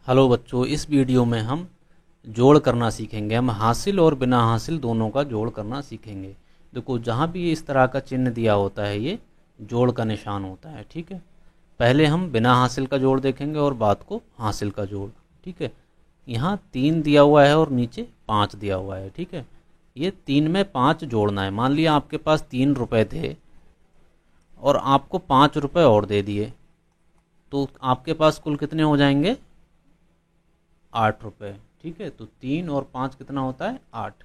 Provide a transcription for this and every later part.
Hello बच्चों, इस video में हम जोड़ करना सीखेंगे। हम हासिल और बिना हासिल दोनों का जोड़ करना सीखेंगे। देखो, जहाँ भी इस तरह का चिन्ह दिया होता है ये जोड़ का निशान होता है। ठीक है, पहले हम बिना हासिल का जोड़ देखेंगे और बाद को हासिल का जोड़। ठीक है, यहाँ 3 दिया हुआ है और नीचे 5 दिया हुआ है। ठीक है, ये 3 में 5 जोड़ना है। मान लिया आपके पास 3 रुपये थे और आपको 5 रुपये और दे दिए, तो आपके पास कुल कितने हो जाएंगे? 8 रुपये। ठीक है, तो 3 और 5 कितना होता है? 8।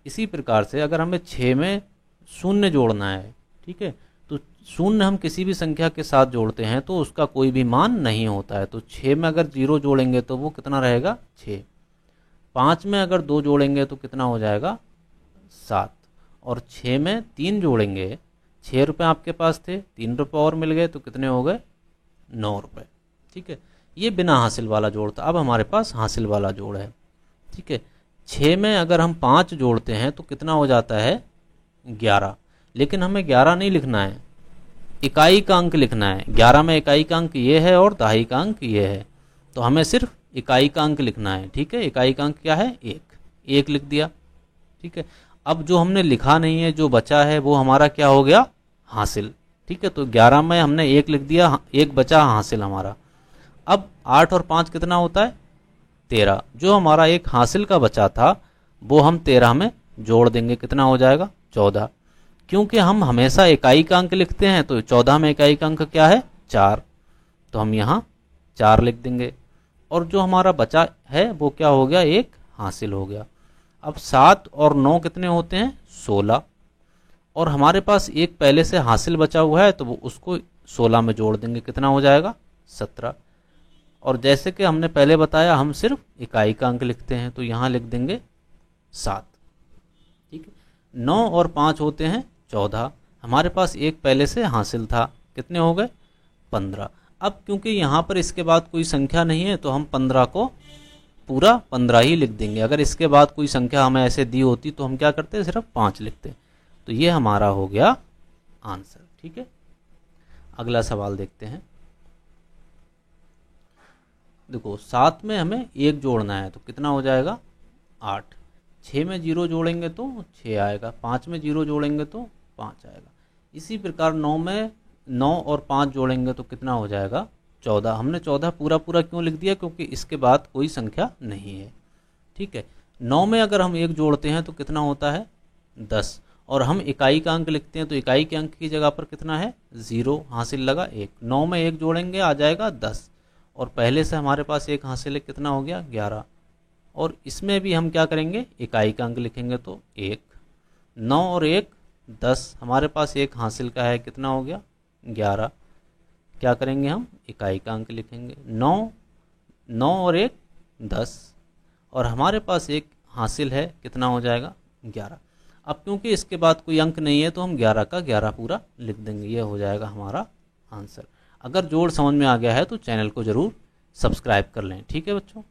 इसी प्रकार से अगर हमें 6 में शून्य जोड़ना है, ठीक है, तो शून्य हम किसी भी संख्या के साथ जोड़ते हैं तो उसका कोई भी मान नहीं होता है। तो 6 में अगर 0 जोड़ेंगे तो वो कितना रहेगा? 6। 5 में अगर 2 जोड़ेंगे तो कितना हो जाएगा? 7। और 6 में 3 जोड़ेंगे, 6 रुपये आपके पास थे, 3 रुपये और मिल गए तो कितने हो गए? 9 रुपये। ठीक है, ये बिना हासिल वाला जोड़ था। अब हमारे पास हासिल वाला जोड़ है। ठीक है, 6 में अगर हम 5 जोड़ते हैं तो कितना हो जाता है? 11। लेकिन हमें 11 नहीं लिखना है, इकाई का अंक लिखना है। 11 में इकाई का अंक ये है और दहाई का अंक ये है, तो हमें सिर्फ इकाई का अंक लिखना है। ठीक है, इकाई का अंक क्या है? 1 लिख दिया। ठीक है, अब जो हमने लिखा नहीं है, जो बचा है, वो हमारा क्या हो गया? हासिल। ठीक है, तो 11 में हमने 1 लिख दिया, 1 बचा हासिल हमारा। अब 8 और 5 कितना होता है? 13। जो हमारा एक हासिल का बचा था वो हम 13 में जोड़ देंगे, कितना हो जाएगा? 14। क्योंकि हम हमेशा इकाई का अंक लिखते हैं तो 14 में इकाई का अंक क्या है? 4, तो हम यहाँ 4 लिख देंगे। और जो हमारा बचा है वो क्या हो गया? एक हासिल हो गया। अब 7 और 9 कितने होते हैं? 16। और हमारे पास एक पहले से हासिल बचा हुआ है तो वो उसको 16 में जोड़ देंगे, कितना हो जाएगा? 17। और जैसे कि हमने पहले बताया, हम सिर्फ इकाई का अंक लिखते हैं तो यहाँ लिख देंगे 7। ठीक है, 9 और 5 होते हैं 14। हमारे पास एक पहले से हासिल था, कितने हो गए? 15। अब क्योंकि यहाँ पर इसके बाद कोई संख्या नहीं है तो हम 15 को पूरा 15 ही लिख देंगे। अगर इसके बाद कोई संख्या हमें ऐसे दी होती तो हम क्या करते? सिर्फ 5 लिखते। तो ये हमारा हो गया आंसर। ठीक है, अगला सवाल देखते हैं। देखो, 7 में हमें 1 जोड़ना है तो कितना हो जाएगा? 8। 6 में 0 जोड़ेंगे तो 6 आएगा, 5 में 0 जोड़ेंगे तो 5 आएगा। इसी प्रकार 9 में 9 और 5 जोड़ेंगे तो कितना हो जाएगा? 14। हमने 14 पूरा पूरा क्यों लिख दिया? क्योंकि इसके बाद कोई संख्या नहीं है। ठीक है, 9 में अगर हम 1 जोड़ते हैं तो कितना होता है? 10। और हम इकाई का अंक लिखते हैं तो इकाई के अंक की जगह पर कितना है? 0, हासिल लगा 1। 9 में 1 जोड़ेंगे आ जाएगा 10। और पहले से हमारे पास एक हासिल है, कितना हो गया? 11। और इसमें भी हम क्या करेंगे? इकाई का अंक लिखेंगे तो 1। 9 और 1 10, हमारे पास एक हासिल का है, कितना हो गया? 11। क्या करेंगे हम? इकाई का अंक लिखेंगे। 9 और 1 10, और हमारे पास एक हासिल है, कितना हो जाएगा? 11। अब क्योंकि इसके बाद कोई अंक नहीं है तो हम 11 का 11 पूरा लिख देंगे। यह हो जाएगा हमारा आंसर। अगर जोड़ समझ में आ गया है तो चैनल को ज़रूर सब्सक्राइब कर लें। ठीक है बच्चों।